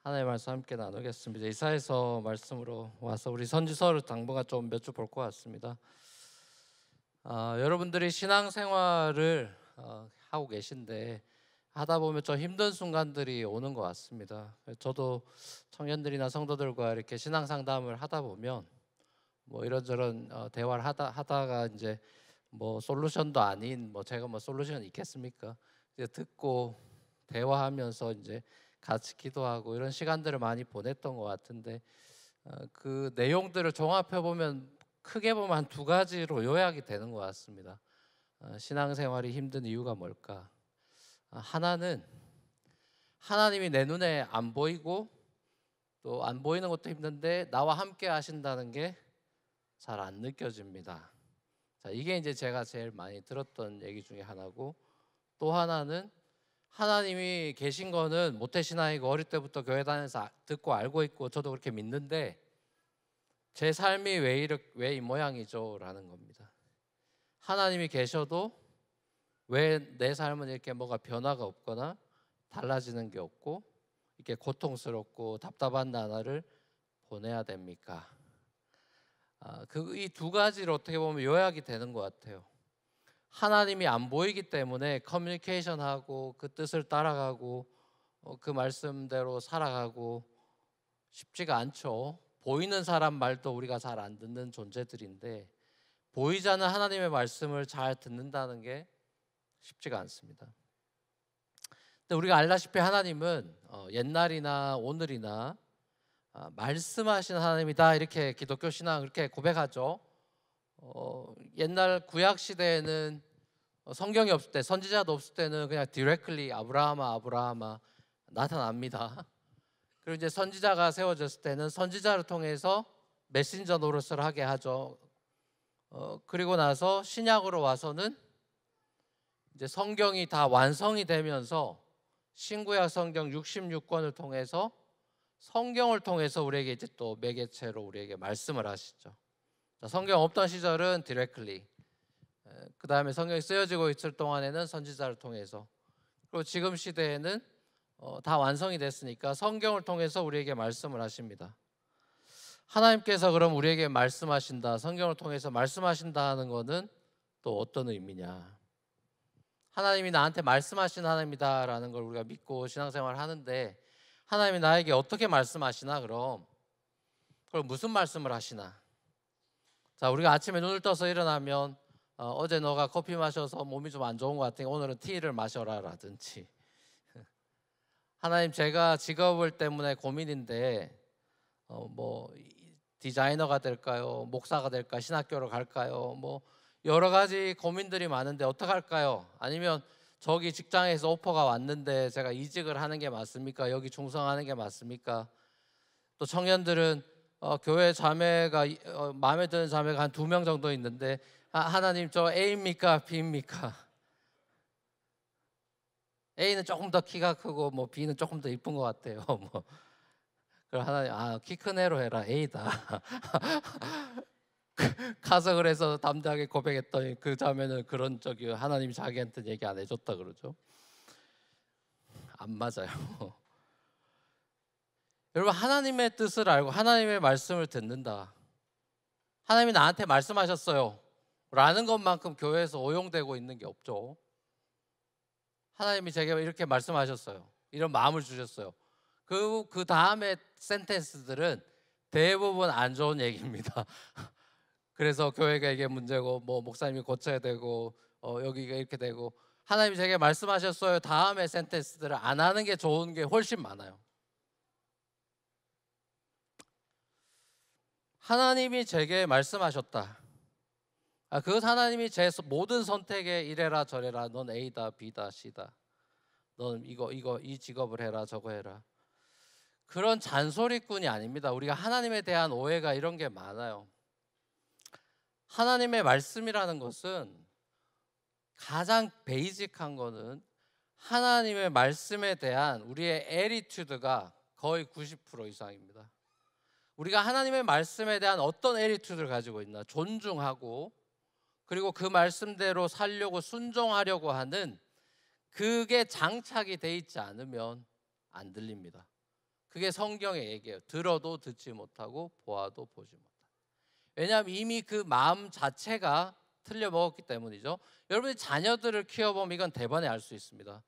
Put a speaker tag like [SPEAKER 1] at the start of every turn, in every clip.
[SPEAKER 1] 하나님의 말씀 함께 나누겠습니다. 이사야서 말씀으로 와서 우리 선지서를 당분간 좀 몇 주 볼 것 같습니다. 여러분들이 신앙생활을 하고 계신데 하다 보면 좀 힘든 순간들이 오는 것 같습니다. 저도 청년들이나 성도들과 이렇게 신앙 상담을 하다 보면 뭐 이런저런 대화를 하다가 이제 뭐 솔루션도 아닌 제가 솔루션이 있겠습니까? 이제 듣고 대화하면서 이제 같이 기도하고 이런 시간들을 많이 보냈던 것 같은데 그 내용들을 종합해 보면 크게 보면 한 두 가지로 요약이 되는 것 같습니다. 신앙생활이 힘든 이유가 뭘까? 하나는 하나님이 내 눈에 안 보이고 또 안 보이는 것도 힘든데 나와 함께 하신다는 게 잘 안 느껴집니다. 자, 이게 이제 제가 제일 많이 들었던 얘기 중에 하나고, 또 하나는 하나님이 계신 거는 모태신앙이고 어릴 때부터 교회 다니면서 듣고 알고 있고 저도 그렇게 믿는데 제 삶이 왜 이 모양이죠? 라는 겁니다. 하나님이 계셔도 왜 내 삶은 이렇게 뭐가 변화가 없거나 달라지는 게 없고 이렇게 고통스럽고 답답한 나날을 보내야 됩니까? 이 두 가지를 어떻게 보면 요약이 되는 것 같아요. 하나님이 안 보이기 때문에 커뮤니케이션하고 그 뜻을 따라가고 그 말씀대로 살아가고 쉽지가 않죠. 보이는 사람 말도 우리가 잘 안 듣는 존재들인데 보이지 않는 하나님의 말씀을 잘 듣는다는 게 쉽지가 않습니다. 근데 우리가 알다시피 하나님은 옛날이나 오늘이나 말씀하시는 하나님이다, 이렇게 기독교 신앙 그렇게 고백하죠. 옛날 구약 시대에는 성경이 없을 때, 선지자도 없을 때는 그냥 디렉틀리 아브라함아 나타납니다. 그리고 이제 선지자가 세워졌을 때는 선지자를 통해서 메신저 노릇을 하게 하죠. 그리고 나서 신약으로 와서는 이제 성경이 다 완성이 되면서 신구약 성경 66권을 통해서 성경을 통해서 우리에게 이제 또 매개체로 우리에게 말씀을 하시죠. 성경 없던 시절은 디렉틀리, 그 다음에 성경이 쓰여지고 있을 동안에는 선지자를 통해서, 그리고 지금 시대에는 다 완성이 됐으니까 성경을 통해서 우리에게 말씀을 하십니다. 하나님께서 그럼 우리에게 말씀하신다, 성경을 통해서 말씀하신다 하는 것은 또 어떤 의미냐? 하나님이 나한테 말씀하시는 하나님이다라는 걸 우리가 믿고 신앙생활을 하는데 하나님이 나에게 어떻게 말씀하시나? 그럼 무슨 말씀을 하시나? 자, 우리가 아침에 눈을 떠서 일어나면 어제 너가 커피 마셔서 몸이 좀 안 좋은 것 같으니 오늘은 티를 마셔라 라든지, 하나님 제가 직업을 때문에 고민인데 디자이너가 될까요? 목사가 될까? 신학교로 갈까요? 여러 가지 고민들이 많은데 어떡할까요? 아니면 저기 직장에서 오퍼가 왔는데 제가 이직을 하는 게 맞습니까? 여기 충성하는 게 맞습니까? 또 청년들은 교회 자매가 마음에 드는 자매가 한 2명 정도 있는데 하나님 저 A입니까? B입니까? A는 조금 더 키가 크고 B는 조금 더 이쁜 것 같아요. 그럼 하나님 키 큰 애로 해라, A다. 가서 그래서 담대하게 고백했더니 그 자매는 그런 적이 하나님이 자기한테 얘기 안 해줬다 그러죠. 안 맞아요. 여러분, 하나님의 뜻을 알고 하나님의 말씀을 듣는다, 하나님이 나한테 말씀하셨어요 라는 것만큼 교회에서 오용되고 있는 게 없죠. 하나님이 제게 이렇게 말씀하셨어요, 이런 마음을 주셨어요. 그 다음에 센텐스들은 대부분 안 좋은 얘기입니다. 그래서 교회가 이게 문제고 목사님이 고쳐야 되고 여기가 이렇게 되고, 하나님이 제게 말씀하셨어요 다음에 센텐스들을 안 하는 게 좋은 게 훨씬 많아요. 하나님이 제게 말씀하셨다, 그것 하나님이 제 모든 선택에 이래라 저래라, 넌 A다 B다 C다, 넌 이 직업을 해라 저거 해라, 그런 잔소리꾼이 아닙니다. 우리가 하나님에 대한 오해가 이런 게 많아요. 하나님의 말씀이라는 것은 가장 베이직한 거는 하나님의 말씀에 대한 우리의 애리튜드가 거의 90% 이상입니다. 우리가 하나님의 말씀에 대한 어떤 애리튜드를 가지고 있나, 존중하고 그리고 그 말씀대로 살려고 순종하려고 하는 그게 장착이 돼 있지 않으면 안 들립니다. 그게 성경의 얘기예요. 들어도 듣지 못하고 보아도 보지 못하고. 왜냐하면 이미 그 마음 자체가 틀려 먹었기 때문이죠. 여러분이 자녀들을 키워보면 이건 대번에 알 수 있습니다.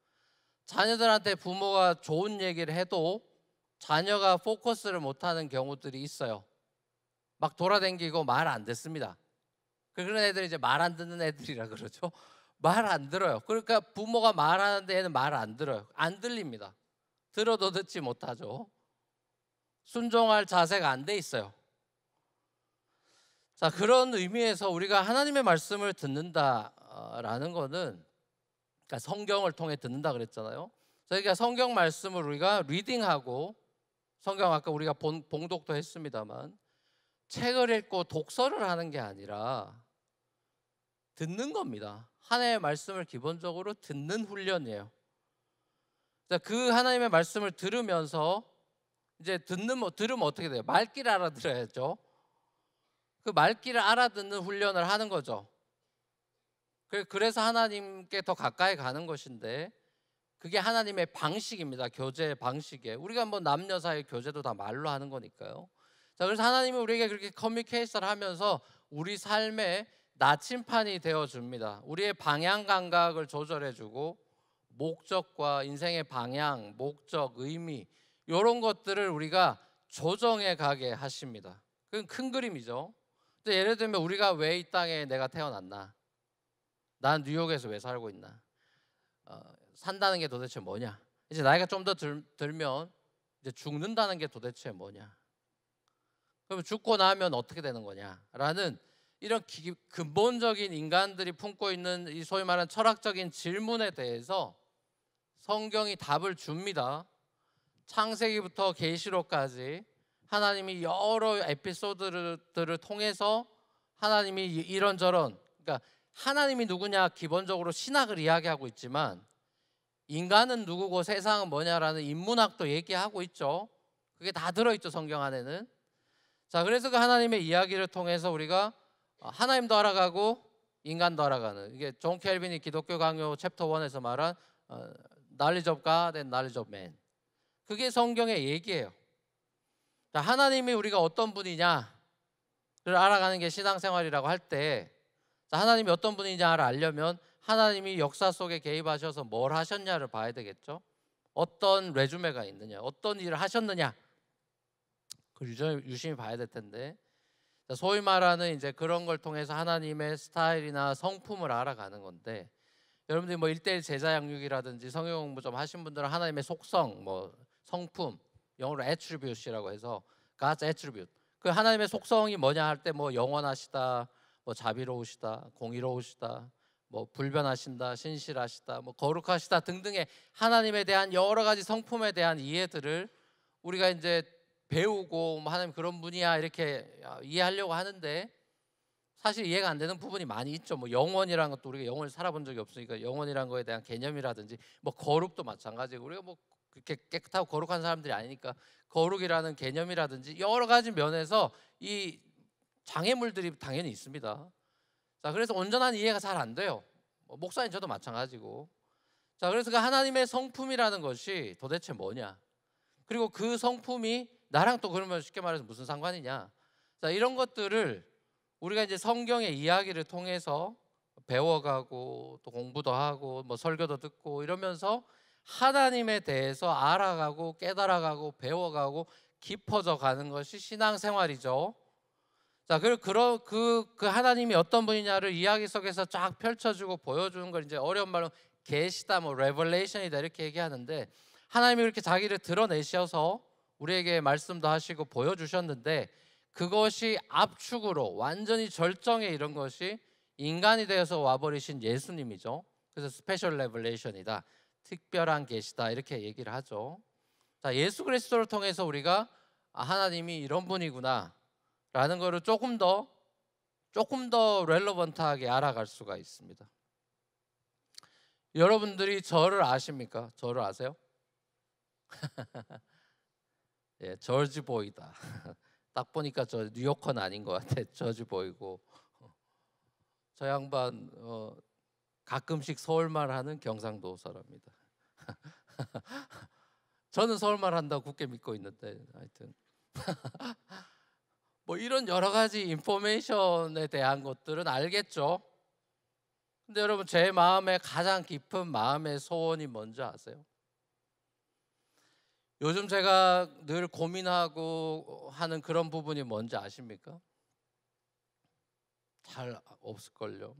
[SPEAKER 1] 자녀들한테 부모가 좋은 얘기를 해도 자녀가 포커스를 못하는 경우들이 있어요. 막 돌아다니고 말 안 듣습니다. 그런 애들이 이제 말 안 듣는 애들이라 그러죠. 말 안 들어요. 그러니까 부모가 말하는데 얘는 말 안 들어요. 안 들립니다. 들어도 듣지 못하죠. 순종할 자세가 안 돼 있어요. 자, 그런 의미에서 우리가 하나님의 말씀을 듣는다라는 거는, 그러니까 성경을 통해 듣는다 그랬잖아요. 그러니까 성경 말씀을 우리가 리딩하고, 성경 아까 우리가 봉독도 했습니다만 책을 읽고 독서를 하는 게 아니라 듣는 겁니다. 하나님의 말씀을 기본적으로 듣는 훈련이에요. 그 하나님의 말씀을 들으면서 이제 들으면 어떻게 돼요? 말귀를 알아들어야죠. 그 말귀를 알아듣는 훈련을 하는 거죠. 그래서 하나님께 더 가까이 가는 것인데, 그게 하나님의 방식입니다. 교제의 방식에. 우리가 뭐 남녀 사이 교제도 다 말로 하는 거니까요. 자, 그래서 하나님이 우리에게 그렇게 커뮤니케이션을 하면서 우리 삶의 나침판이 되어 줍니다. 우리의 방향 감각을 조절해 주고, 목적과 인생의 방향, 목적, 의미, 이런 것들을 우리가 조정해 가게 하십니다. 그건 큰 그림이죠. 예를 들면 우리가 왜 이 땅에 내가 태어났나? 난 뉴욕에서 왜 살고 있나? 산다는 게 도대체 뭐냐? 이제 나이가 좀 더 들면 이제 죽는다는 게 도대체 뭐냐? 그럼 죽고 나면 어떻게 되는 거냐라는 이런 근본적인 인간들이 품고 있는 이 소위 말하는 철학적인 질문에 대해서 성경이 답을 줍니다. 창세기부터 계시록까지 하나님이 여러 에피소드들을 통해서 하나님이 이런저런, 그러니까 하나님이 누구냐 기본적으로 신학을 이야기하고 있지만 인간은 누구고 세상은 뭐냐라는 인문학도 얘기하고 있죠. 그게 다 들어있죠, 성경 안에는. 자, 그래서 그 하나님의 이야기를 통해서 우리가 하나님도 알아가고 인간도 알아가는, 이게 존 켈빈이 기독교 강요 챕터 1에서 말한 knowledge of God and knowledge of man, 그게 성경의 얘기예요. 자, 하나님이 우리가 어떤 분이냐를 알아가는 게 신앙생활이라고 할 때, 하나님이 어떤 분이냐를 알려면 하나님이 역사 속에 개입하셔서 뭘 하셨냐를 봐야 되겠죠. 어떤 레주메가 있느냐, 어떤 일을 하셨느냐, 그걸 유심히 봐야 될 텐데, 소위 말하는 이제 그런 걸 통해서 하나님의 스타일이나 성품을 알아가는 건데, 여러분들이 뭐 1:1 제자 양육이라든지 성경 공부 좀 하신 분들은 하나님의 속성, 뭐 성품, 영어로 attribute이라고 해서 God's attribute, 그 하나님의 속성이 뭐냐 할 때 뭐 영원하시다, 뭐 자비로우시다, 공의로우시다, 뭐 불변하신다, 신실하시다, 뭐 거룩하시다 등등의 하나님에 대한 여러 가지 성품에 대한 이해들을 우리가 이제 배우고, 뭐 하나님 그런 분이야 이렇게 이해하려고 하는데 사실 이해가 안 되는 부분이 많이 있죠. 뭐 영원이라는 것도, 우리가 영원히 살아본 적이 없으니까 영원이라는 거에 대한 개념이라든지, 뭐 거룩도 마찬가지고, 우리가 뭐 그렇게 깨끗하고 거룩한 사람들이 아니니까 거룩이라는 개념이라든지 여러 가지 면에서 이 장애물들이 당연히 있습니다. 자, 그래서 온전한 이해가 잘 안 돼요. 목사님 저도 마찬가지고. 자, 그래서 그 하나님의 성품이라는 것이 도대체 뭐냐, 그리고 그 성품이 나랑 또 그러면 쉽게 말해서 무슨 상관이냐, 자, 이런 것들을 우리가 이제 성경의 이야기를 통해서 배워가고 또 공부도 하고 뭐 설교도 듣고 이러면서 하나님에 대해서 알아가고 깨달아가고 배워가고 깊어져 가는 것이 신앙생활이죠. 자, 그 하나님이 어떤 분이냐를 이야기 속에서 쫙 펼쳐주고 보여주는 걸 이제 어려운 말로 계시다, 뭐 레벨레이션이다 이렇게 얘기하는데, 하나님이 이렇게 자기를 드러내셔서 우리에게 말씀도 하시고 보여주셨는데, 그것이 압축으로 완전히 절정에 이른 것이 인간이 되어서 와버리신 예수님이죠. 그래서 스페셜 레벨레이션이다, 특별한 계시다 이렇게 얘기를 하죠. 자, 예수 그리스도를 통해서 우리가 하나님이 이런 분이구나 라는 것을 조금 더 렐러번트하게 알아갈 수가 있습니다. 여러분들이 저를 아십니까? 저를 아세요? 예, 저지 보이다. 딱 보니까 저 뉴요커는 아닌 것 같아. 저지 보이고. 저 양반 가끔씩 서울말 하는 경상도 사람입니다. 저는 서울말 한다고 굳게 믿고 있는데 하여튼 뭐 이런 여러 가지 인포메이션에 대한 것들은 알겠죠. 근데 여러분, 제 마음의 가장 깊은 마음의 소원이 뭔지 아세요? 요즘 제가 늘 고민하고 하는 그런 부분이 뭔지 아십니까? 잘 없을걸요.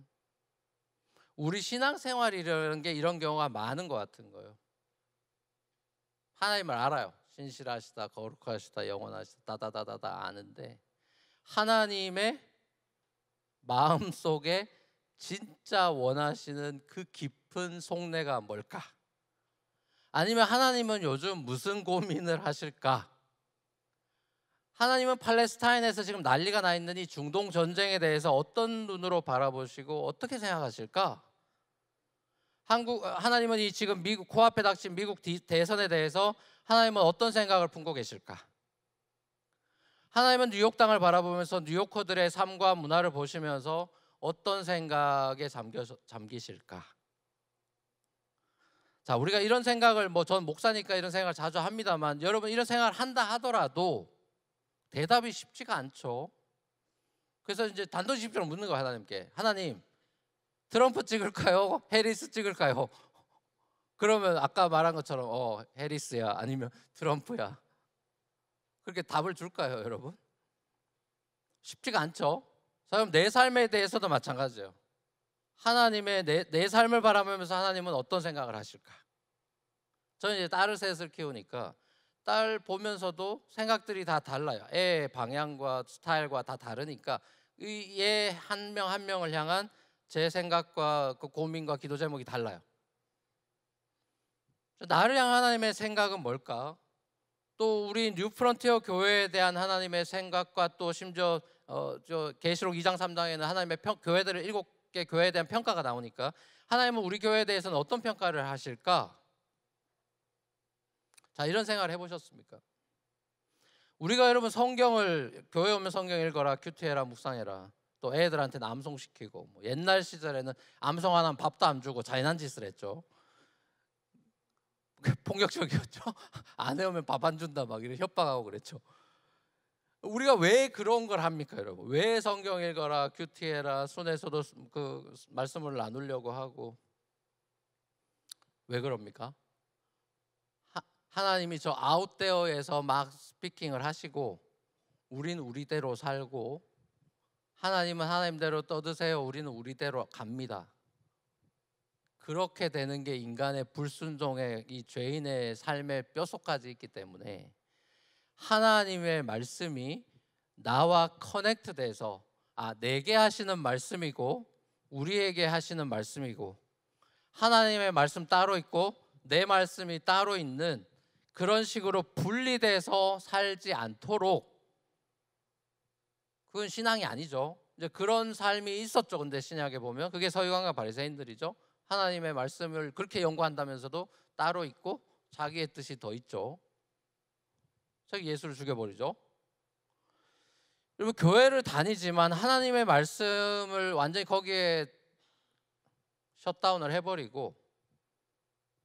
[SPEAKER 1] 우리 신앙생활이라는 게 이런 경우가 많은 것 같은 거예요. 하나님을 알아요. 신실하시다, 거룩하시다, 영원하시다, 다다다다다 아는데 하나님의 마음속에 진짜 원하시는 그 깊은 속내가 뭘까? 아니면 하나님은 요즘 무슨 고민을 하실까? 하나님은 팔레스타인에서 지금 난리가 나 있는 이 중동 전쟁에 대해서 어떤 눈으로 바라보시고 어떻게 생각하실까? 하나님은 이 지금 미국 코앞에 닥친 미국 대선에 대해서 하나님은 어떤 생각을 품고 계실까? 하나님은 뉴욕 땅을 바라보면서 뉴요커들의 삶과 문화를 보시면서 어떤 생각에 잠기실까? 자, 우리가 이런 생각을 전 목사니까 이런 생각을 자주 합니다만 여러분, 이런 생각을 한다 하더라도 대답이 쉽지가 않죠. 그래서 이제 단도직입적으로 묻는 거예요. 하나님께. 하나님, 트럼프 찍을까요? 해리스 찍을까요? 그러면 아까 말한 것처럼 해리스야 아니면 트럼프야. 그렇게 답을 줄까요, 여러분? 쉽지가 않죠. 그럼 내 삶에 대해서도 마찬가지예요. 하나님의 내 삶을 바라보면서 하나님은 어떤 생각을 하실까? 저는 이제 딸을 셋을 키우니까 딸 보면서도 생각들이 다 달라요. 애의 방향과 스타일과 다 다르니까 얘 한 명 한 명을 향한 제 생각과 그 고민과 기도 제목이 달라요. 나를 향한 하나님의 생각은 뭘까? 또 우리 뉴프런티어 교회에 대한 하나님의 생각과 또 심지어 계시록 2장 3장에는 하나님의 교회들을 7개 교회에 대한 평가가 나오니까 하나님은 우리 교회에 대해서는 어떤 평가를 하실까? 자, 이런 생각을 해보셨습니까? 우리가 여러분 교회 오면 성경 읽어라, 큐티해라, 묵상해라, 또 애들한테 암송시키고 옛날 시절에는 암송 안 하면 밥도 안 주고 잔인한 짓을 했죠. 폭력적이었죠. 안 해오면 밥 안 준다 막 이런 협박하고 그랬죠. 우리가 왜 그런 걸 합니까, 여러분? 왜 성경 읽어라, 큐티해라, 순에서도 그 말씀을 나누려고 하고 왜 그럽니까? 하나님이 저 아웃데어에서 막 스피킹을 하시고 우린 우리대로 살고 하나님은 하나님대로 떠드세요. 우리는 우리대로 갑니다. 그렇게 되는 게 인간의 불순종의 이 죄인의 삶의 뼛속까지 있기 때문에 하나님의 말씀이 나와 커넥트돼서 내게 하시는 말씀이고 우리에게 하시는 말씀이고 하나님의 말씀 따로 있고 내 말씀이 따로 있는 그런 식으로 분리돼서 살지 않도록, 그건 신앙이 아니죠. 이제 그런 삶이 있었죠. 근데 신약에 보면 그게 서기관과 바리새인들이죠. 하나님의 말씀을 그렇게 연구한다면서도 따로 있고 자기의 뜻이 더 있죠. 자기 예수를 죽여버리죠. 그리고 교회를 다니지만 하나님의 말씀을 완전히 거기에 셧다운을 해버리고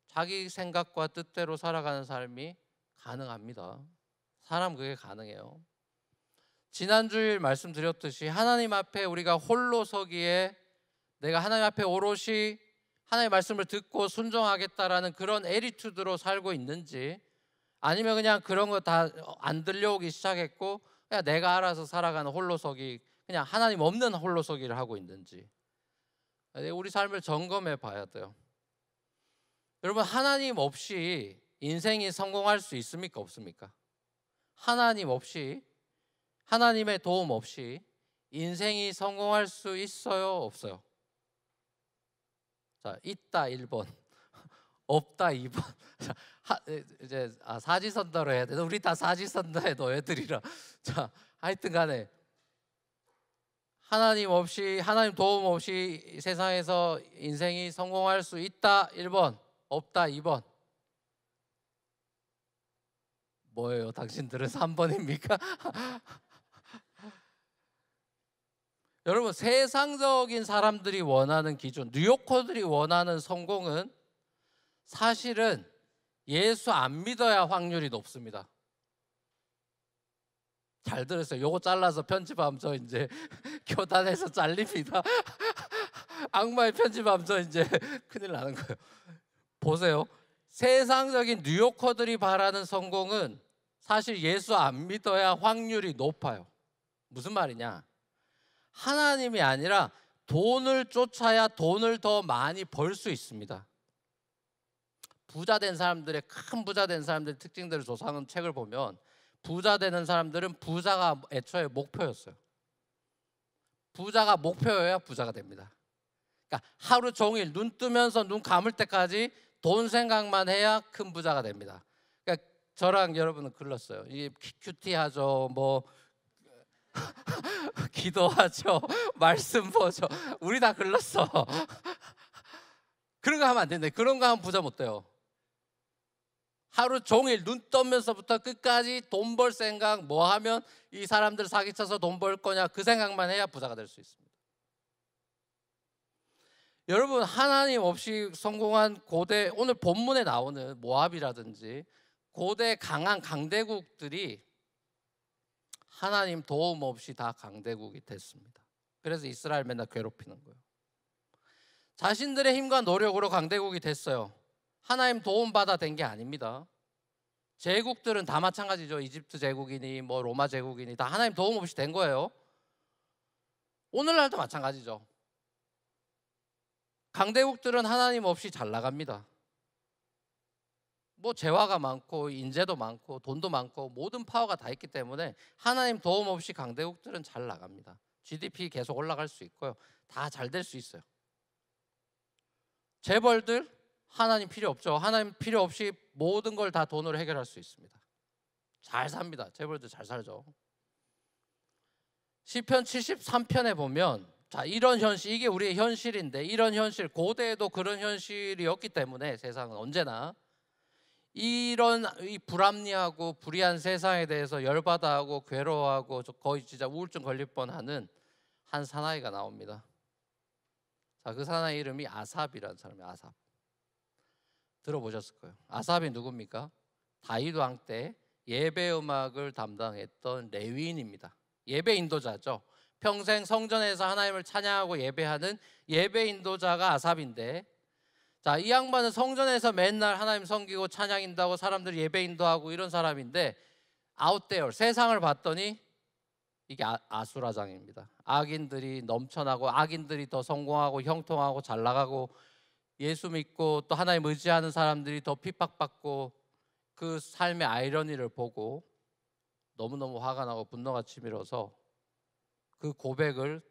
[SPEAKER 1] 자기 생각과 뜻대로 살아가는 삶이 가능합니다. 사람 그게 가능해요. 지난주일 말씀드렸듯이 하나님 앞에 우리가 홀로 서기에 내가 하나님 앞에 오롯이 하나님의 말씀을 듣고 순종하겠다라는 그런 애리투드로 살고 있는지, 아니면 그냥 그런 거 다 안 들려오기 시작했고 그냥 내가 알아서 살아가는 홀로서기, 그냥 하나님 없는 홀로서기를 하고 있는지 우리 삶을 점검해 봐야 돼요. 여러분, 하나님 없이 인생이 성공할 수 있습니까? 없습니까? 하나님 없이, 하나님의 도움 없이 인생이 성공할 수 있어요? 없어요? 자, 있다 1번, 없다 2번. 이제 사지선다로 해야 돼. 우리 다 사지선다의 너희들이라. 자, 하여튼 간에 하나님 없이, 하나님 도움 없이 세상에서 인생이 성공할 수 있다 1번, 없다 2번. 뭐예요? 당신들은 3번입니까? 여러분, 세상적인 사람들이 원하는 기준, 뉴요커들이 원하는 성공은 사실은 예수 안 믿어야 확률이 높습니다. 잘 들으세요. 요거 잘라서 편집하면 저 이제 교단에서 잘립니다. 악마의 편집하면 저 이제 큰일 나는 거예요. 보세요. 세상적인 뉴요커들이 바라는 성공은 사실 예수 안 믿어야 확률이 높아요. 무슨 말이냐? 하나님이 아니라 돈을 쫓아야 돈을 더 많이 벌 수 있습니다. 부자 된 사람들의 큰 부자 된 사람들의 특징들을 조사하는 책을 보면 부자 되는 사람들은 부자가 애초에 목표였어요. 부자가 목표여야 부자가 됩니다. 그러니까 하루 종일 눈 뜨면서 눈 감을 때까지 돈 생각만 해야 큰 부자가 됩니다. 그러니까 저랑 여러분은 글렀어요. 이 큐티하죠, 뭐 기도하죠, 말씀 보죠. 우리 다 글렀어. 그런 거 하면 안 된다. 그런 거 하면 부자 못 돼요. 하루 종일 눈 떠면서부터 끝까지 돈 벌 생각, 뭐 하면 이 사람들 사기쳐서 돈 벌 거냐, 그 생각만 해야 부자가 될 수 있습니다. 여러분, 하나님 없이 성공한 고대, 오늘 본문에 나오는 모압이라든지 고대 강한 강대국들이 하나님 도움 없이 다 강대국이 됐습니다. 그래서 이스라엘 맨날 괴롭히는 거예요. 자신들의 힘과 노력으로 강대국이 됐어요. 하나님 도움 받아 된 게 아닙니다. 제국들은 다 마찬가지죠. 이집트 제국이니 뭐 로마 제국이니 다 하나님 도움 없이 된 거예요. 오늘날도 마찬가지죠. 강대국들은 하나님 없이 잘 나갑니다. 뭐 재화가 많고 인재도 많고 돈도 많고 모든 파워가 다 있기 때문에 하나님 도움 없이 강대국들은 잘 나갑니다. GDP 계속 올라갈 수 있고요. 다 잘 될 수 있어요. 재벌들 하나님 필요 없죠. 하나님 필요 없이 모든 걸 다 돈으로 해결할 수 있습니다. 잘 삽니다. 재벌들 잘 살죠. 시편 73편에 보면 자, 이런 현실, 이게 우리의 현실인데 이런 현실, 고대에도 그런 현실이었기 때문에 세상은 언제나 이런 이 불합리하고 불의한 세상에 대해서 열받아하고 괴로워하고 거의 진짜 우울증 걸릴 뻔하는 한 사나이가 나옵니다. 자, 그 사나이 이름이 아삽이라는 사람이에요. 아삽. 들어보셨을 거예요. 아삽이 누굽니까? 다윗 왕 때 예배 음악을 담당했던 레위인입니다. 예배 인도자죠. 평생 성전에서 하나님을 찬양하고 예배하는 예배 인도자가 아삽인데, 자, 이 양반은 성전에서 맨날 하나님 섬기고 찬양인다고 사람들 예배 인도하고 이런 사람인데 아웃데어 세상을 봤더니 이게 아수라장입니다. 악인들이 넘쳐나고 악인들이 더 성공하고 형통하고 잘 나가고 예수 믿고 또 하나님 의지하는 사람들이 더 핍박받고 그 삶의 아이러니를 보고 너무너무 화가 나고 분노가 치밀어서 그 고백을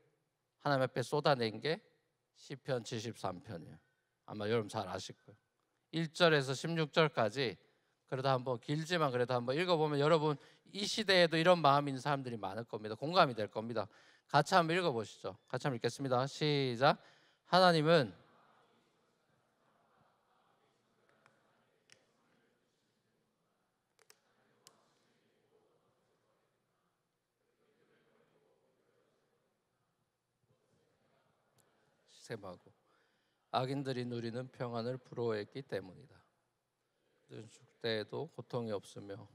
[SPEAKER 1] 하나님 앞에 쏟아낸 게 시편 73편이에요. 아마 여러분 잘 아실 거예요. 1절에서 16절까지 그래도 한번 길지만 그래도 한번 읽어보면 여러분 이 시대에도 이런 마음이 있는 사람들이 많을 겁니다. 공감이 될 겁니다. 같이 한번 읽어보시죠. 같이 한번 읽겠습니다. 시작. 하나님은 셈하고 악인들이 누리는 평안을 부러워했기 때문이다. 그들은 죽을 때에도 고통이 없으며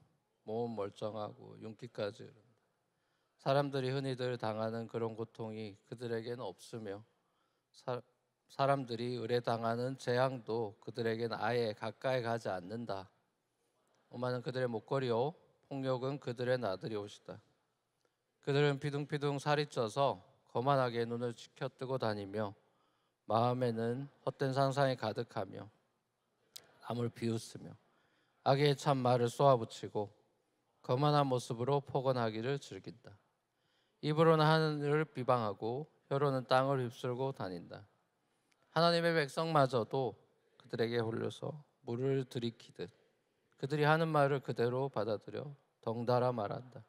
[SPEAKER 1] 몸은 멀쩡하고 윤기까지 흐른다. 사람들이 흔히들 당하는 그런 고통이 그들에게는 없으며 사람들이 의뢰당하는 재앙도 그들에게는 아예 가까이 가지 않는다. 오만은 그들의 목걸이요 폭력은 그들의 나들이 옷이다. 그들은 비둥비둥 살이 쪄서 거만하게 눈을 치켜뜨고 다니며 마음에는 헛된 상상이 가득하며 남을 비웃으며 악의 참말을 쏘아붙이고 거만한 모습으로 포근하기를 즐긴다. 입으로는 하늘을 비방하고 혀로는 땅을 휩쓸고 다닌다. 하나님의 백성마저도 그들에게 홀려서 물을 들이키듯 그들이 하는 말을 그대로 받아들여 덩달아 말한다.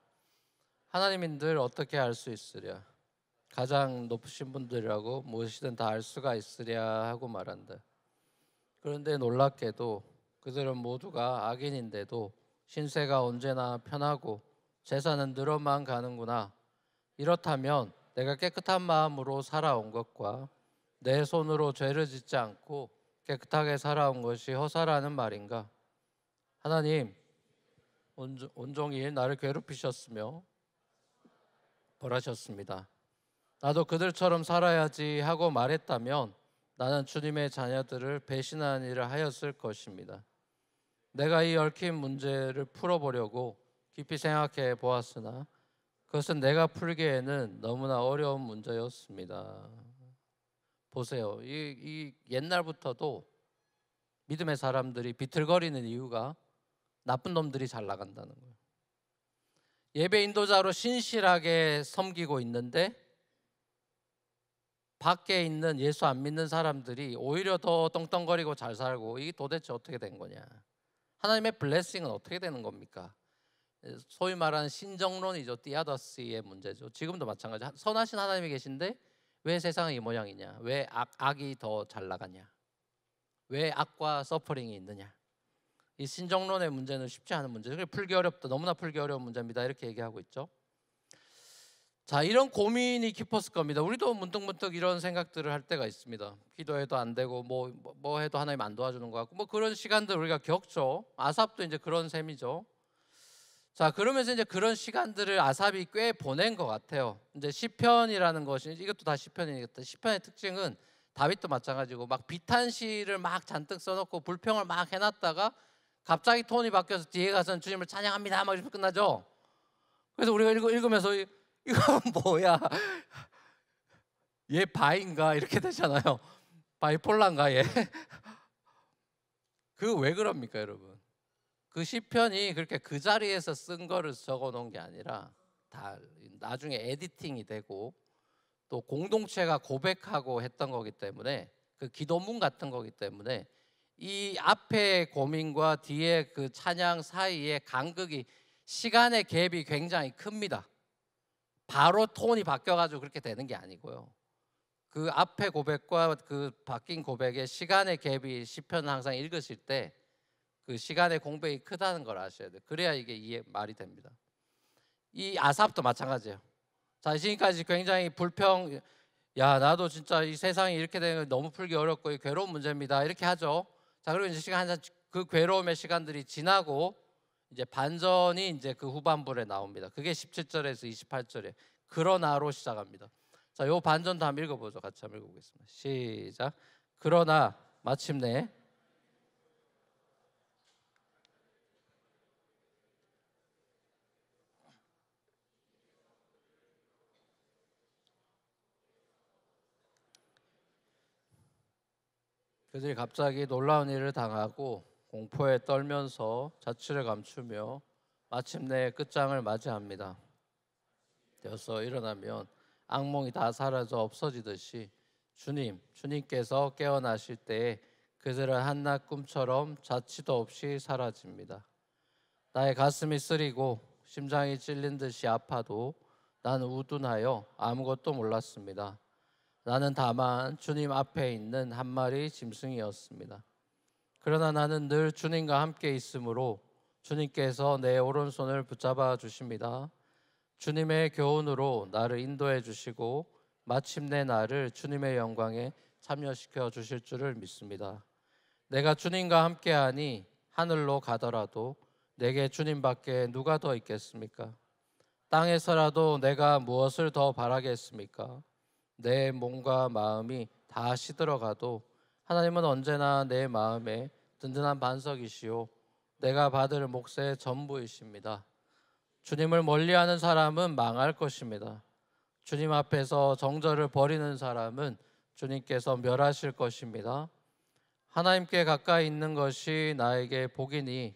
[SPEAKER 1] 하나님인들 어떻게 알 수 있으랴? 가장 높으신 분들이라고 무엇이든 다 알 수가 있으랴 하고 말한다. 그런데 놀랍게도 그들은 모두가 악인인데도 신세가 언제나 편하고 재산은 늘어만 가는구나. 이렇다면 내가 깨끗한 마음으로 살아온 것과 내 손으로 죄를 짓지 않고 깨끗하게 살아온 것이 허사라는 말인가? 하나님, 온종일 나를 괴롭히셨으며 벌하셨습니다. 나도 그들처럼 살아야지 하고 말했다면 나는 주님의 자녀들을 배신한 일을 하였을 것입니다. 내가 이 얽힌 문제를 풀어보려고 깊이 생각해 보았으나 그것은 내가 풀기에는 너무나 어려운 문제였습니다. 보세요. 이 옛날부터도 믿음의 사람들이 비틀거리는 이유가 나쁜 놈들이 잘 나간다는 거예요. 예배 인도자로 신실하게 섬기고 있는데 밖에 있는 예수 안 믿는 사람들이 오히려 더 떵떵거리고 잘 살고, 이게 도대체 어떻게 된 거냐? 하나님의 블레싱은 어떻게 되는 겁니까? 소위 말하는 신정론이죠. 디아더스의 문제죠. 지금도 마찬가지. 선하신 하나님이 계신데 왜 세상이 이 모양이냐? 왜 악이 더 잘 나가냐? 왜 악과 서퍼링이 있느냐? 이 신정론의 문제는 쉽지 않은 문제죠. 풀기 어렵다, 너무나 풀기 어려운 문제입니다. 이렇게 얘기하고 있죠. 자, 이런 고민이 깊었을 겁니다. 우리도 문득문득 이런 생각들을 할 때가 있습니다. 기도해도 안 되고 뭐 해도 하나님 안 도와주는 것 같고, 뭐 그런 시간들 우리가 겪죠. 아삽도 이제 그런 셈이죠. 자, 그러면서 이제 그런 시간들을 아삽이 꽤 보낸 것 같아요. 이제 시편이라는 것이, 이것도 다 시편이겠다. 시편의 특징은 다윗도 마찬가지고 막 비탄시를 막 잔뜩 써놓고 불평을 막 해놨다가 갑자기 톤이 바뀌어서 뒤에 가서는 주님을 찬양합니다 막 이렇게 끝나죠. 그래서 우리가 읽으면서 이건 뭐야? 얘 바인가? 이렇게 되잖아요. 바이폴라인가 얘? 그 왜 그럽니까, 여러분? 그 시편이 그렇게 그 자리에서 쓴 거를 적어 놓은 게 아니라 다 나중에 에디팅이 되고 또 공동체가 고백하고 했던 거기 때문에, 그 기도문 같은 거기 때문에 이 앞에 고민과 뒤에 그 찬양 사이에 간극이, 시간의 갭이 굉장히 큽니다. 바로 톤이 바뀌어가지고 그렇게 되는 게 아니고요. 그 앞에 고백과 그 바뀐 고백의 시간의 갭이, 시편을 항상 읽으실 때 그 시간의 공백이 크다는 걸 아셔야 돼요. 그래야 이게 말이 됩니다. 이 아삽도 마찬가지예요. 자, 지금까지 굉장히 불평, 야 나도 진짜 이 세상이 이렇게 되는 거 너무 풀기 어렵고 괴로운 문제입니다, 이렇게 하죠. 자, 그리고 이제 그 괴로움의 시간들이 지나고 이제 반전이 이제 그 후반부에 나옵니다. 그게 17절에서 28절에 그러나로 시작합니다. 자, 요 반전도 한번 읽어보죠. 같이 한번 읽어보겠습니다. 시작. 그러나 마침내 그들이 갑자기 놀라운 일을 당하고 공포에 떨면서 자취를 감추며 마침내 끝장을 맞이합니다. 되어서 일어나면 악몽이 다 사라져 없어지듯이 주님께서 깨어나실 때에 그들은 한낮 꿈처럼 자취도 없이 사라집니다. 나의 가슴이 쓰리고 심장이 찔린 듯이 아파도 나는 우둔하여 아무것도 몰랐습니다. 나는 다만 주님 앞에 있는 한 마리 짐승이었습니다. 그러나 나는 늘 주님과 함께 있으므로 주님께서 내 오른손을 붙잡아 주십니다. 주님의 교훈으로 나를 인도해 주시고 마침내 나를 주님의 영광에 참여시켜 주실 줄을 믿습니다. 내가 주님과 함께하니 하늘로 가더라도 내게 주님밖에 누가 더 있겠습니까? 땅에서라도 내가 무엇을 더 바라겠습니까? 내 몸과 마음이 다 시들어가도 하나님은 언제나 내 마음에 든든한 반석이시오 내가 받을 몫의 전부이십니다. 주님을 멀리하는 사람은 망할 것입니다. 주님 앞에서 정절을 버리는 사람은 주님께서 멸하실 것입니다. 하나님께 가까이 있는 것이 나에게 복이니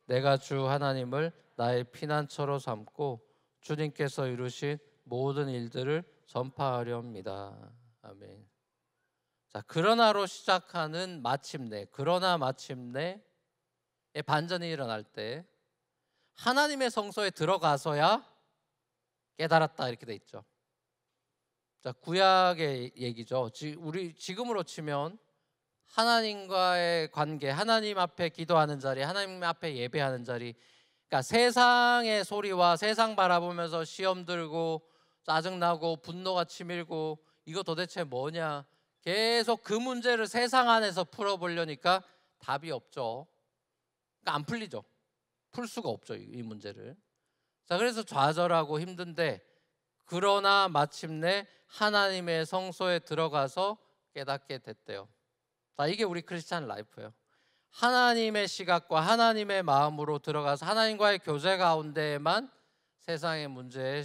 [SPEAKER 1] 내가 주 하나님을 나의 피난처로 삼고 주님께서 이루신 모든 일들을 전파하려 합니다. 아멘. 자, 그러나로 시작하는 마침내, 그러나 마침내의 반전이 일어날 때 하나님의 성소에 들어가서야 깨달았다, 이렇게 돼 있죠. 자, 구약의 얘기죠. 우리 지금으로 치면 하나님과의 관계, 하나님 앞에 기도하는 자리, 하나님 앞에 예배하는 자리, 그러니까 세상의 소리와 세상 바라보면서 시험 들고 짜증나고 분노가 치밀고 이거 도대체 뭐냐, 계속 그 문제를 세상 안에서 풀어보려니까 답이 없죠. 그러니까 안 풀리죠. 풀 수가 없죠, 이 문제를. 자, 그래서 좌절하고 힘든데, 그러나 마침내 하나님의 성소에 들어가서 깨닫게 됐대요. 자, 이게 우리 크리스찬 라이프예요. 하나님의 시각과 하나님의 마음으로 들어가서 하나님과의 교제 가운데에만 세상의 문제에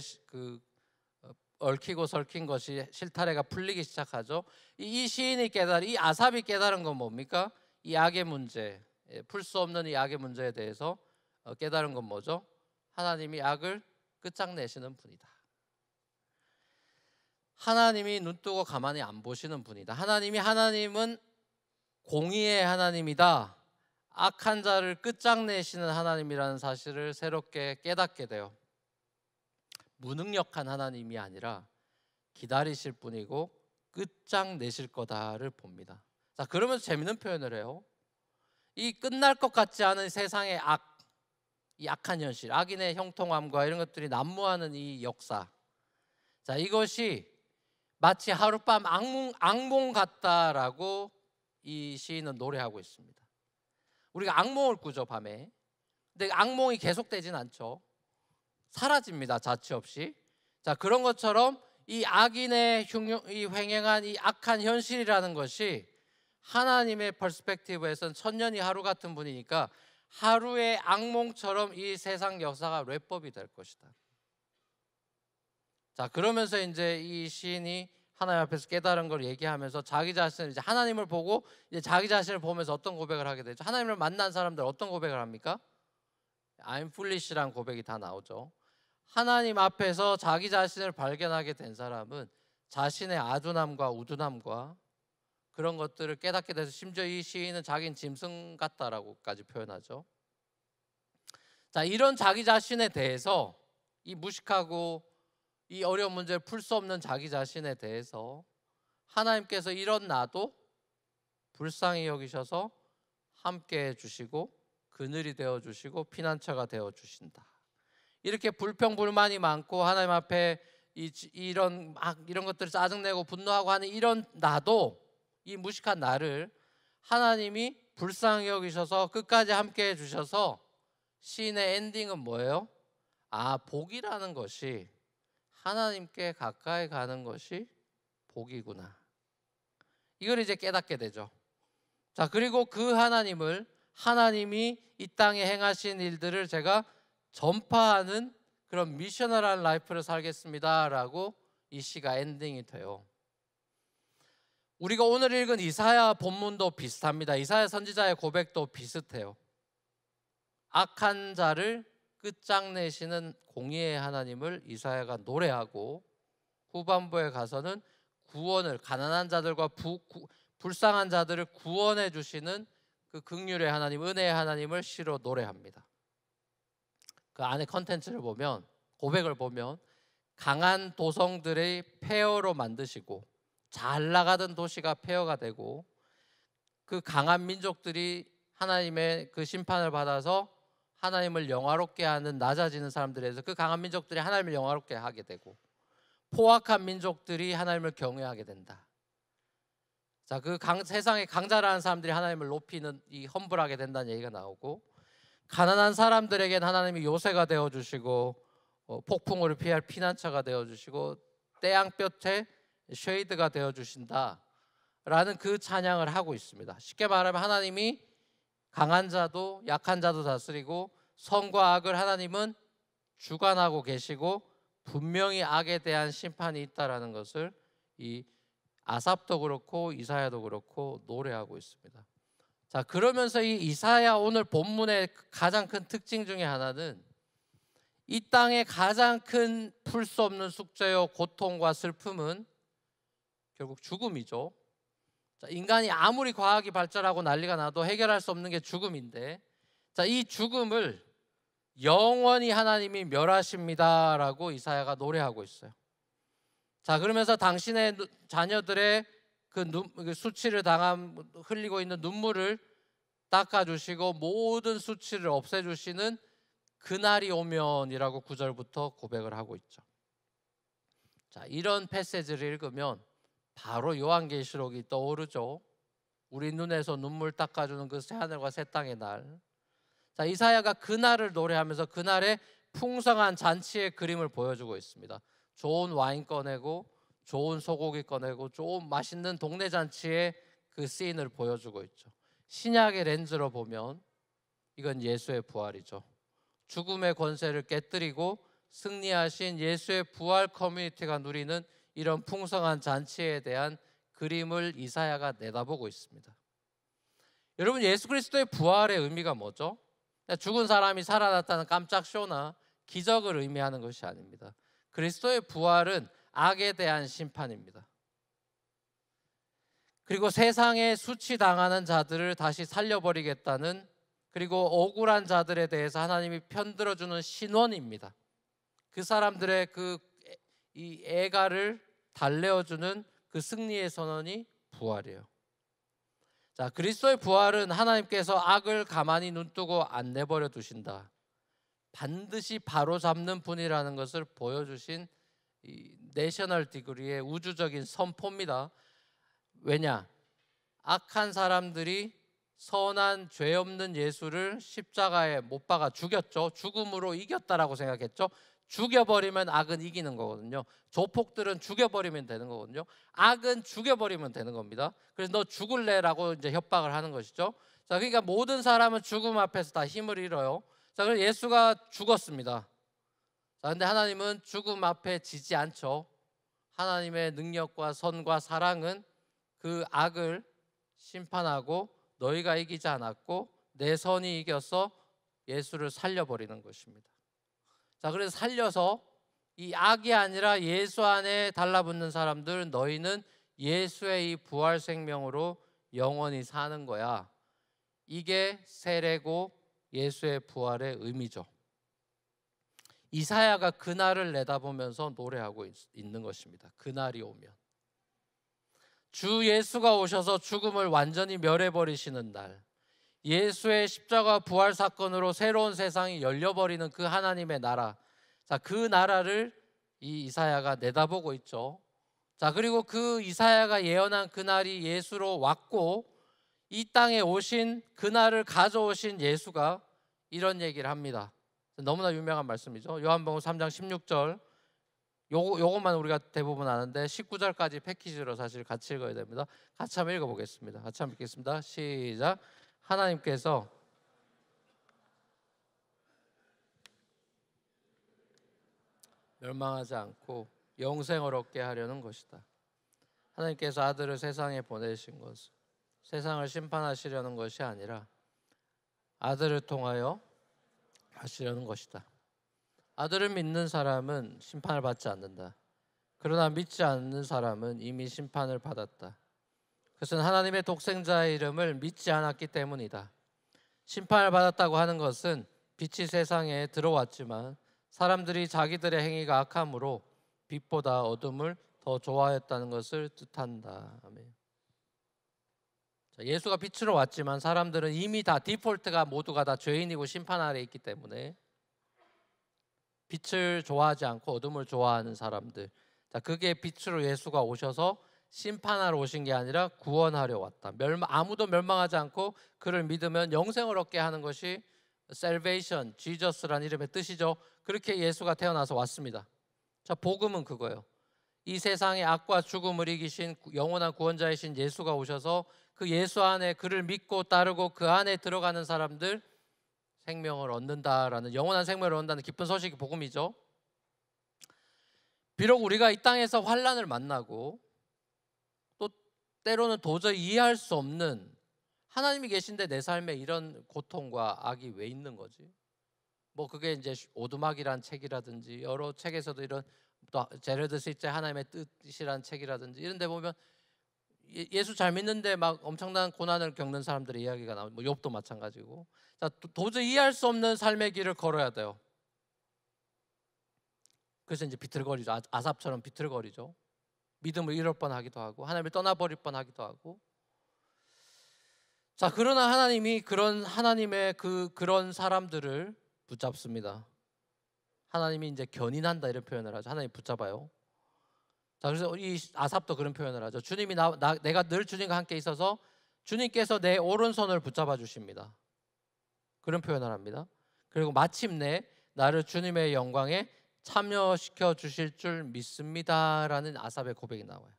[SPEAKER 1] 얽히고 설킨 것이 실타래가 풀리기 시작하죠. 이 시인이 이 아삽이 깨달은 건 뭡니까? 이 악의 문제, 풀 수 없는 이 악의 문제에 대해서 깨달은 건 뭐죠? 하나님이 악을 끝장내시는 분이다. 하나님이 눈뜨고 가만히 안 보시는 분이다. 하나님은 공의의 하나님이다. 악한 자를 끝장내시는 하나님이라는 사실을 새롭게 깨닫게 돼요. 무능력한 하나님이 아니라 기다리실 분이고 끝장내실 거다를 봅니다. 자, 그러면서 재밌는 표현을 해요. 이 끝날 것 같지 않은 세상의 악, 이 악한 현실, 악인의 형통함과 이런 것들이 난무하는 이 역사. 자, 이것이 마치 하룻밤 악몽 같다라고 이 시인은 노래하고 있습니다. 우리가 악몽을 꾸죠, 밤에. 근데 악몽이 계속되진 않죠. 사라집니다, 자취 없이. 자, 그런 것처럼 이 악인의 이 횡행한 이 악한 현실이라는 것이 하나님의 퍼스펙티브에서는 천년이 하루 같은 분이니까 하루의 악몽처럼 이 세상 역사가 랩법이 될 것이다. 자, 그러면서 이제 이 시인이 하나님 앞에서 깨달은 걸 얘기하면서 자기 자신을 이제 하나님을 보고 이제 자기 자신을 보면서 어떤 고백을 하게 되죠? 하나님을 만난 사람들 어떤 고백을 합니까? I'm foolish라는 고백이 다 나오죠. 하나님 앞에서 자기 자신을 발견하게 된 사람은 자신의 아둔함과 우둔함과 그런 것들을 깨닫게 돼서 심지어 이 시인은 자기는 짐승 같다라고까지 표현하죠. 자, 이런 자기 자신에 대해서 이 무식하고 이 어려운 문제를 풀 수 없는 자기 자신에 대해서 하나님께서 이런 나도 불쌍히 여기셔서 함께 해주시고 그늘이 되어주시고 피난처가 되어주신다. 이렇게 불평불만이 많고 하나님 앞에 이런 것들을 짜증내고 분노하고 하는 이런 나도, 이 무식한 나를 하나님이 불쌍히 여기셔서 끝까지 함께 해주셔서 시인의 엔딩은 뭐예요? 아, 복이라는 것이 하나님께 가까이 가는 것이 복이구나. 이걸 이제 깨닫게 되죠. 자, 그리고 그 하나님이 이 땅에 행하신 일들을 제가 전파하는 그런 미셔널한 라이프를 살겠습니다라고 이 시가 엔딩이 돼요. 우리가 오늘 읽은 이사야 본문도 비슷합니다. 이사야 선지자의 고백도 비슷해요. 악한 자를 끝장내시는 공의의 하나님을 이사야가 노래하고 후반부에 가서는 구원을, 가난한 자들과 불쌍한 자들을 구원해 주시는 그 긍휼의 하나님, 은혜의 하나님을 시로 노래합니다. 그 안에 컨텐츠를 보면, 고백을 보면 강한 도성들의 폐허로 만드시고 잘 나가던 도시가 폐허가 되고 그 강한 민족들이 하나님의 그 심판을 받아서 하나님을 영화롭게 하는 낮아지는 사람들에서 그 강한 민족들이 하나님을 영화롭게 하게 되고 포악한 민족들이 하나님을 경외하게 된다. 자, 그 세상의 강자라는 사람들이 하나님을 높이는 이 험불하게 된다는 얘기가 나오고 가난한 사람들에겐 하나님이 요새가 되어주시고 폭풍우를 피할 피난처가 되어주시고 태양볕에 쉐이드가 되어주신다라는 그 찬양을 하고 있습니다. 쉽게 말하면 하나님이 강한 자도 약한 자도 다스리고 선과 악을 하나님은 주관하고 계시고 분명히 악에 대한 심판이 있다라는 것을 이 아삽도 그렇고 이사야도 그렇고 노래하고 있습니다. 자, 그러면서 이 이사야 오늘 본문의 가장 큰 특징 중에 하나는 이 땅의 가장 큰 풀 수 없는 숙제요 고통과 슬픔은 결국 죽음이죠. 자, 인간이 아무리 과학이 발전하고 난리가 나도 해결할 수 없는 게 죽음인데, 자, 이 죽음을 영원히 하나님이 멸하십니다라고 이사야가 노래하고 있어요. 자, 그러면서 당신의 자녀들의 그 수치를 흘리고 있는 눈물을 닦아주시고 모든 수치를 없애주시는 그날이 오면이라고 9절부터 고백을 하고 있죠. 자, 이런 패시지를 읽으면 바로 요한계시록이 떠오르죠. 우리 눈에서 눈물 닦아주는 그 새하늘과 새 땅의 날. 자, 이사야가 그날을 노래하면서 그날의 풍성한 잔치의 그림을 보여주고 있습니다. 좋은 와인 꺼내고 좋은 소고기 꺼내고 좋은 맛있는 동네 잔치의 그 씬을 보여주고 있죠. 신약의 렌즈로 보면 이건 예수의 부활이죠. 죽음의 권세를 깨뜨리고 승리하신 예수의 부활 커뮤니티가 누리는 이런 풍성한 잔치에 대한 그림을 이사야가 내다보고 있습니다. 여러분, 예수 그리스도의 부활의 의미가 뭐죠? 죽은 사람이 살아났다는 깜짝 쇼나 기적을 의미하는 것이 아닙니다. 그리스도의 부활은 악에 대한 심판입니다. 그리고 세상에 수치당하는 자들을 다시 살려버리겠다는, 그리고 억울한 자들에 대해서 하나님이 편들어주는 신원입니다. 그 사람들의 이 애가를 달래어주는 그 승리의 선언이 부활이에요. 자, 그리스도의 부활은 하나님께서 악을 가만히 눈뜨고 안 내버려 두신다, 반드시 바로잡는 분이라는 것을 보여주신 이 내셔널 디그리의 우주적인 선포입니다. 왜냐? 악한 사람들이 선한 죄 없는 예수를 십자가에 못 박아 죽였죠. 죽음으로 이겼다라고 생각했죠. 죽여버리면 악은 이기는 거거든요. 조폭들은 죽여버리면 되는 거거든요. 악은 죽여버리면 되는 겁니다. 그래서 너 죽을래라고 이제 협박을 하는 것이죠. 자, 그러니까 모든 사람은 죽음 앞에서 다 힘을 잃어요. 자, 그래서 예수가 죽었습니다. 자, 근데 하나님은 죽음 앞에 지지 않죠. 하나님의 능력과 선과 사랑은 그 악을 심판하고 너희가 이기지 않았고 내 선이 이겨서 예수를 살려버리는 것입니다. 자, 그래서 살려서 이 악이 아니라 예수 안에 달라붙는 사람들, 너희는 예수의 이 부활 생명으로 영원히 사는 거야. 이게 세례고 예수의 부활의 의미죠. 이사야가 그날을 내다보면서 노래하고 있는 것입니다. 그날이 오면, 주 예수가 오셔서 죽음을 완전히 멸해버리시는 날, 예수의 십자가 부활 사건으로 새로운 세상이 열려버리는 그 하나님의 나라. 자, 그 나라를 이 이사야가 내다보고 있죠. 자, 그리고 그 이사야가 예언한 그날이 예수로 왔고, 이 땅에 오신 그날을 가져오신 예수가 이런 얘기를 합니다. 너무나 유명한 말씀이죠. 요한복음 3장 16절. 요것만 우리가 대부분 아는데 19절까지 패키지로 사실 같이 읽어야 됩니다. 같이 한번 읽어보겠습니다. 같이 한번 읽겠습니다. 시작. 하나님께서 멸망하지 않고 영생을 얻게 하려는 것이다. 하나님께서 아들을 세상에 보내신 것은 세상을 심판하시려는 것이 아니라 아들을 통하여 하시려는 것이다. 아들을 믿는 사람은 심판을 받지 않는다. 그러나 믿지 않는 사람은 이미 심판을 받았다. 그것은 하나님의 독생자의 이름을 믿지 않았기 때문이다. 심판을 받았다고 하는 것은 빛이 세상에 들어왔지만 사람들이 자기들의 행위가 악함으로 빛보다 어둠을 더 좋아했다는 것을 뜻한다. 아멘. 자, 예수가 빛으로 왔지만 사람들은 이미 다 디폴트가 모두가 다 죄인이고 심판 아래 있기 때문에 빛을 좋아하지 않고 어둠을 좋아하는 사람들. 자, 그게 빛으로 예수가 오셔서 심판하러 오신 게 아니라 구원하려 왔다. 아무도 멸망하지 않고 그를 믿으면 영생을 얻게 하는 것이 salvation, Jesus라는 이름의 뜻이죠. 그렇게 예수가 태어나서 왔습니다. 자, 복음은 그거예요. 이 세상의 악과 죽음을 이기신 영원한 구원자이신 예수가 오셔서 그 예수 안에 그를 믿고 따르고 그 안에 들어가는 사람들 생명을 얻는다라는, 영원한 생명을 얻는다는 기쁜 소식이 복음이죠. 비록 우리가 이 땅에서 환난을 만나고 또 때로는 도저히 이해할 수 없는, 하나님이 계신데 내 삶에 이런 고통과 악이 왜 있는 거지? 뭐 그게 이제 오두막이란 책이라든지 여러 책에서도 이런, 또 제레드 스위트의 하나님의 뜻이란 책이라든지 이런 데 보면 예수 잘 믿는데 막 엄청난 고난을 겪는 사람들의 이야기가 나오고, 뭐 욥도 마찬가지고. 자, 도저히 이해할 수 없는 삶의 길을 걸어야 돼요. 그래서 이제 비틀거리죠. 아삽처럼 비틀거리죠. 믿음을 잃을 뻔하기도 하고 하나님을 떠나버릴 뻔하기도 하고. 자, 그러나 하나님이 그런 하나님의 그런 사람들을 붙잡습니다. 하나님이 이제 견인한다 이런 표현을 하죠. 하나님 붙잡아요. 자, 그래서 이 아삽도 그런 표현을 하죠. 주님이 내가 늘 주님과 함께 있어서 주님께서 내 오른손을 붙잡아 주십니다. 그런 표현을 합니다. 그리고 마침내 나를 주님의 영광에 참여시켜 주실 줄 믿습니다라는 아삽의 고백이 나와요.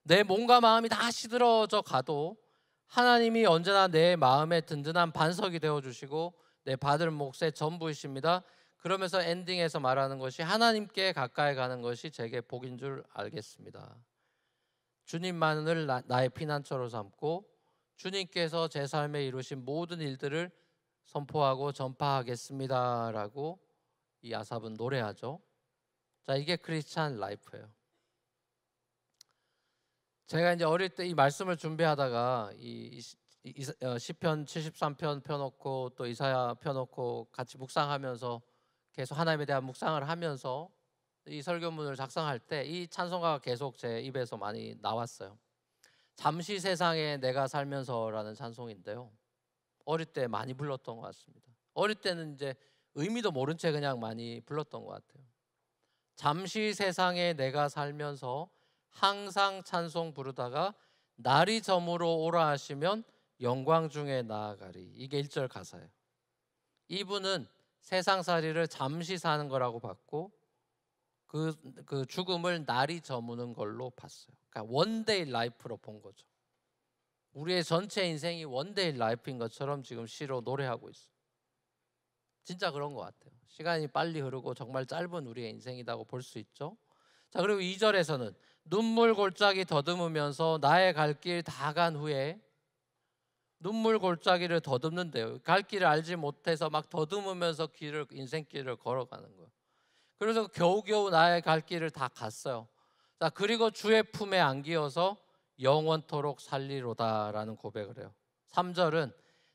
[SPEAKER 1] 내 몸과 마음이 다 시들어져 가도 하나님이 언제나 내 마음에 든든한 반석이 되어 주시고 내 받을 몫의 전부이십니다. 그러면서 엔딩에서 말하는 것이 하나님께 가까이 가는 것이 제게 복인 줄 알겠습니다. 주님만을 나의 피난처로 삼고 주님께서 제 삶에 이루신 모든 일들을 선포하고 전파하겠습니다라고 이 아삽은 노래하죠. 자, 이게 크리스찬 라이프예요. 제가 이제 어릴 때 이 말씀을 준비하다가 시편 73편 펴놓고 또 이사야 펴놓고 같이 묵상하면서 계속 하나님에 대한 묵상을 하면서 이 설교문을 작성할 때 이 찬송가가 계속 제 입에서 많이 나왔어요. 잠시 세상에 내가 살면서라는 찬송인데요. 어릴 때 많이 불렀던 것 같습니다. 어릴 때는 이제 의미도 모른 채 그냥 많이 불렀던 것 같아요. 잠시 세상에 내가 살면서 항상 찬송 부르다가 날이 저물어 오라 하시면 영광 중에 나아가리. 이게 1절 가사예요. 이분은 세상살이를 잠시 사는 거라고 봤고 그 죽음을 날이 저무는 걸로 봤어요. 그러니까 원데이 라이프로 본 거죠. 우리의 전체 인생이 원데이 라이프인 것처럼 지금 시로 노래하고 있어요. 진짜 그런 것 같아요. 시간이 빨리 흐르고 정말 짧은 우리의 인생이라고 볼 수 있죠. 자, 그리고 2절에서는 눈물 골짜기 더듬으면서 나의 갈 길 다 간 후에 눈물 골짜기를 더듬는데요. 갈 길을 알지 못해서 막 더듬으면서 인생길을 걸어가는 거예요. 그래서 겨우겨우 나의 갈 길을 다 갔어요. 자, 그리고 주의 품에 안기어서 영원토록 살리로다라는 고백을 해요. 3절은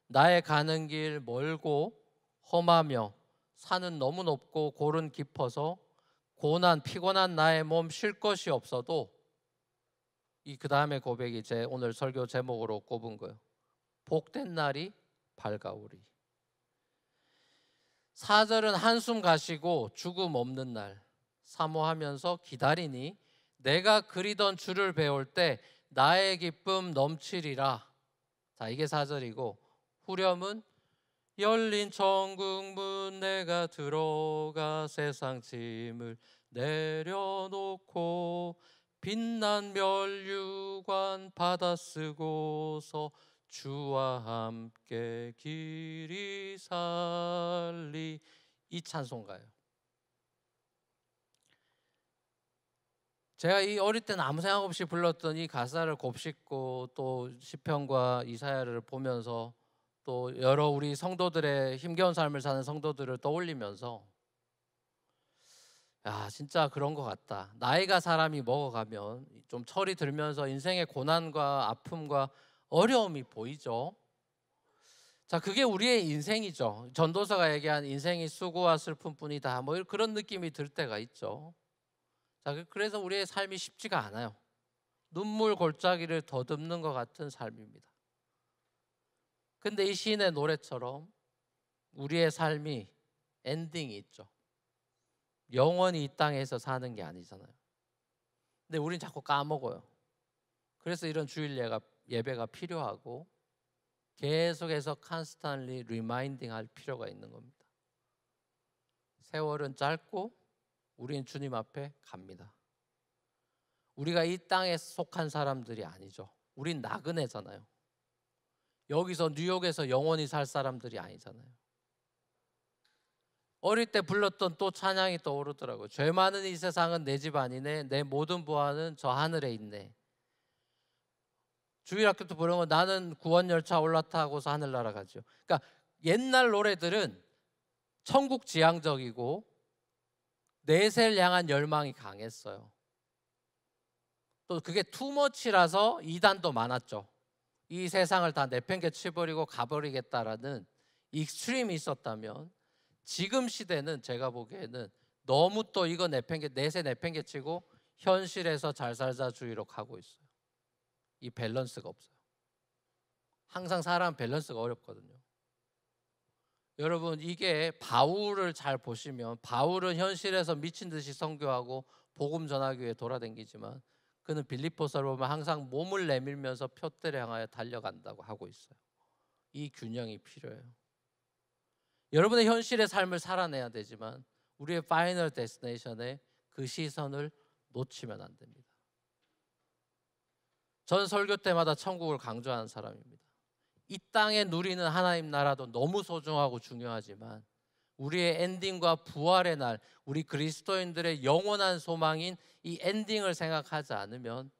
[SPEAKER 1] 나의 가는 길 멀고 험하며 산은 너무 높고 골은 깊어서 고난 피곤한 나의 몸 쉴 것이 없어도 그 다음에 고백이 제 오늘 설교 제목으로 꼽은 거예요. 복된 날이 밝아오리. 4절은 한숨 가시고 죽음 없는 날 사모하면서 기다리니 내가 그리던 주를 배울 때 나의 기쁨 넘치리라. 자, 이게 4절이고 후렴은 열린 천국문 내가 들어가 세상 짐을 내려놓고 빛난 면류관 받아 쓰고서 주와 함께 길이 살리. 이 찬송가예요. 제가 이 어릴 때는 아무 생각 없이 불렀던 이 가사를 곱씹고 또 시편과 이사야를 보면서 또 여러 우리 성도들의 힘겨운 삶을 사는 성도들을 떠올리면서 야, 진짜 그런 것 같다. 나이가 사람이 먹어가면 좀 철이 들면서 인생의 고난과 아픔과 어려움이 보이죠. 자, 그게 우리의 인생이죠. 전도서가 얘기한 인생이 수고와 슬픔뿐이다. 뭐 그런 느낌이 들 때가 있죠. 자, 그래서 우리의 삶이 쉽지가 않아요. 눈물 골짜기를 더듬는 것 같은 삶입니다. 근데 이 시인의 노래처럼 우리의 삶이 엔딩이 있죠. 영원히 이 땅에서 사는 게 아니잖아요. 근데 우린 자꾸 까먹어요. 그래서 이런 주일 예배가 필요하고 계속해서 constantly reminding 할 필요가 있는 겁니다. 세월은 짧고 우린 주님 앞에 갑니다. 우리가 이 땅에 속한 사람들이 아니죠. 우린 나그네잖아요. 여기서 뉴욕에서 영원히 살 사람들이 아니잖아요. 어릴 때 불렀던 또 찬양이 떠오르더라고요. 죄 많은 이 세상은 내 집 아니네. 내 모든 보화는 저 하늘에 있네. 주일학교 때 부르는 건 나는 구원열차 올라타고서 하늘나라 가죠. 그러니까 옛날 노래들은 천국 지향적이고 내세를 향한 열망이 강했어요. 또 그게 투머치라서 이단도 많았죠. 이 세상을 다 내팽개쳐버리고 가버리겠다라는 익스트림이 있었다면 지금 시대는 제가 보기에는 너무 또 이거 내세 내팽개치고 현실에서 잘 살자주의로 가고 있어요. 이 밸런스가 없어요. 항상 사람 밸런스가 어렵거든요. 여러분, 이게 바울을 잘 보시면 바울은 현실에서 미친 듯이 선교하고 복음 전하기 위해 돌아다니지만 그는 빌립보서를 보면 항상 몸을 내밀면서 표대를 향하여 달려간다고 하고 있어요. 이 균형이 필요해요. 여러분의 현실의 삶을 살아내야 되지만 우리의 파이널 데스티네이션에 그 시선을 놓치면 안 됩니다. 전 설교 때마다 천국을 강조하는 사람입니다. 이 땅에 누리는 하나님 나라도 너무 소중하고 중요하지만 우리의 엔딩과 부활의 날, 우리 그리스도인들의 영원한 소망인 이 엔딩을 생각하지 않으면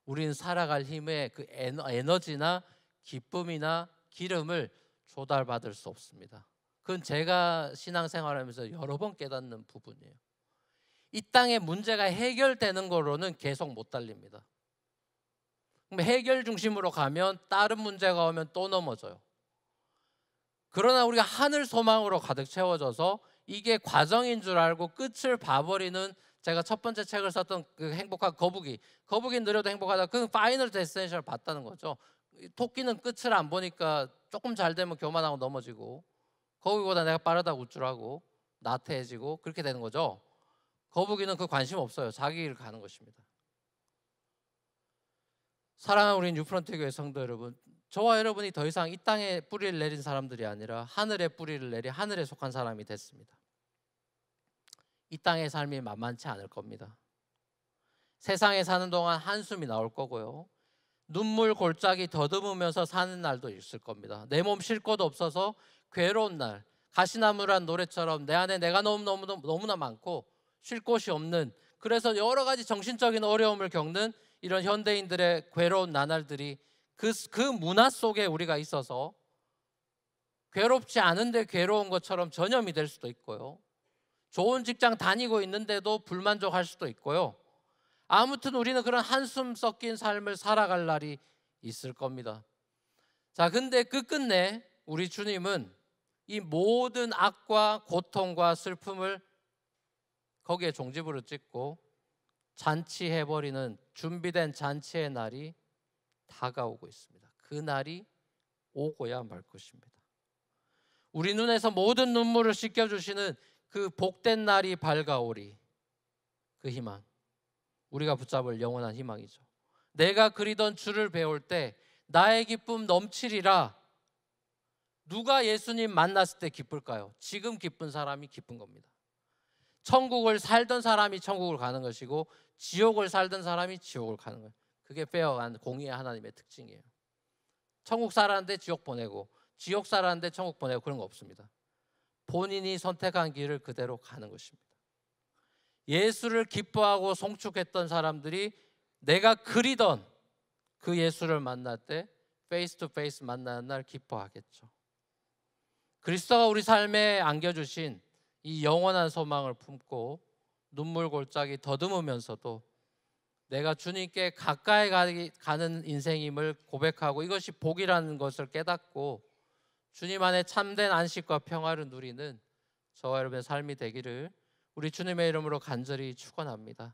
[SPEAKER 1] 우리는 살아갈 힘의 그 에너지나 기쁨이나 기름을 조달받을 수 없습니다. 그건 제가 신앙생활하면서 여러 번 깨닫는 부분이에요. 이 땅의 문제가 해결되는 거로는 계속 못 달립니다. 그럼 해결 중심으로 가면 다른 문제가 오면 또 넘어져요. 그러나 우리가 하늘 소망으로 가득 채워져서 이게 과정인 줄 알고 끝을 봐버리는, 제가 첫 번째 책을 썼던 그 행복한 거북이 느려도 행복하다, 그 파이널 데스티네이션을 봤다는 거죠. 토끼는 끝을 안 보니까 조금 잘 되면 교만하고 넘어지고, 거북이보다 내가 빠르다고 우쭐하고 나태해지고 그렇게 되는 거죠. 거북이는 그 관심 없어요. 자기 길 가는 것입니다. 사랑하는 우리 뉴프런트 교회 성도 여러분, 저와 여러분이 더 이상 이 땅에 뿌리를 내린 사람들이 아니라 하늘에 뿌리를 내리 하늘에 속한 사람이 됐습니다. 이 땅의 삶이 만만치 않을 겁니다. 세상에 사는 동안 한숨이 나올 거고요, 눈물 골짜기 더듬으면서 사는 날도 있을 겁니다. 내 몸 쉴 곳 없어서 괴로운 날, 가시나무란 노래처럼 내 안에 내가 너무나 많고 쉴 곳이 없는, 그래서 여러 가지 정신적인 어려움을 겪는 이런 현대인들의 괴로운 나날들이 그 문화 속에 우리가 있어서 괴롭지 않은데 괴로운 것처럼 전염이 될 수도 있고요, 좋은 직장 다니고 있는데도 불만족할 수도 있고요. 아무튼 우리는 그런 한숨 섞인 삶을 살아갈 날이 있을 겁니다. 자, 근데 끝끝내 우리 주님은 이 모든 악과 고통과 슬픔을 거기에 종지부를 찍고 잔치해버리는, 준비된 잔치의 날이 다가오고 있습니다. 그 날이 오고야 말 것입니다. 우리 눈에서 모든 눈물을 씻겨주시는 그 복된 날이 밝아오리, 그 희망, 우리가 붙잡을 영원한 희망이죠. 내가 그리던 주를 배울 때 나의 기쁨 넘치리라. 누가 예수님 만났을 때 기쁠까요? 지금 기쁜 사람이 기쁜 겁니다. 천국을 살던 사람이 천국을 가는 것이고 지옥을 살던 사람이 지옥을 가는 거예요. 그게 페어한 공의의 하나님의 특징이에요. 천국 살았는데 지옥 보내고 지옥 살았는데 천국 보내고 그런 거 없습니다. 본인이 선택한 길을 그대로 가는 것입니다. 예수를 기뻐하고 송축했던 사람들이 내가 그리던 그 예수를 만날 때 페이스 투 페이스 만나는 날 기뻐하겠죠. 그리스도가 우리 삶에 안겨주신 이 영원한 소망을 품고 눈물 골짜기 더듬으면서도 내가 주님께 가까이 가는 인생임을 고백하고 이것이 복이라는 것을 깨닫고 주님 안에 참된 안식과 평화를 누리는 저와 여러분의 삶이 되기를 우리 주님의 이름으로 간절히 축원합니다.